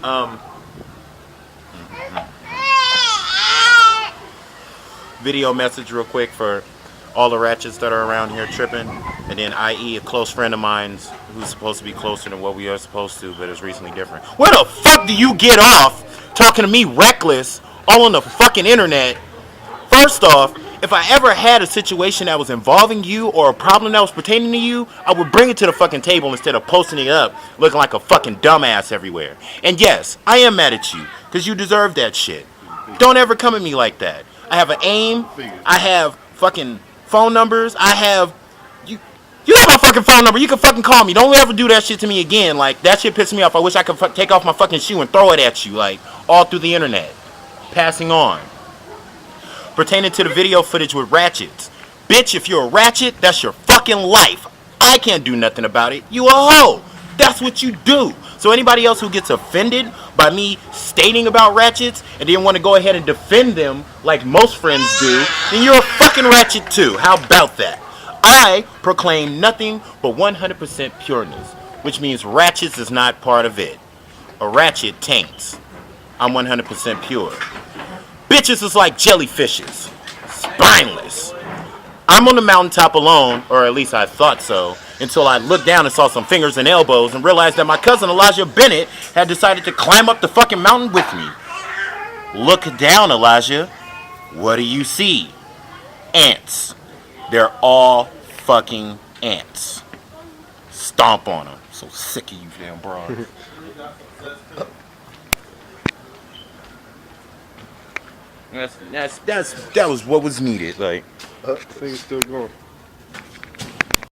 Um, Video message real quick for all the ratchets that are around here tripping, and then i.e. a close friend of mine's who's supposed to be closer than what we are supposed to, but is recently different. Where the fuck do you get off talking to me reckless all on the fucking internet? First off, if I ever had a situation that was involving you or a problem that was pertaining to you, I would bring it to the fucking table instead of posting it up looking like a fucking dumbass everywhere. And yes, I am mad at you, because you deserve that shit. Don't ever come at me like that. I have an aim. I have fucking phone numbers. I have... You have my fucking phone number. You can fucking call me. Don't ever do that shit to me again. Like, that shit pisses me off. I wish I could take off my fucking shoe and throw it at you, like, all through the internet. Passing on. Pertaining to the video footage with ratchets. Bitch, if you're a ratchet, that's your fucking life. I can't do nothing about it. You a hoe. That's what you do. So anybody else who gets offended by me stating about ratchets and then want to go ahead and defend them like most friends do, then you're a fucking ratchet too. How about that? I proclaim nothing but 100% pureness, which means ratchets is not part of it. A ratchet taints. I'm 100% pure. Bitches is like jellyfishes. Spineless. I'm on the mountaintop alone, or at least I thought so, until I looked down and saw some fingers and elbows and realized that my cousin Elijah Bennett had decided to climb up the fucking mountain with me. Look down, Elijah. What do you see? Ants. They're all fucking ants. Stomp on them. So sick of you damn broad. That was what was needed. Like, Thing's still going.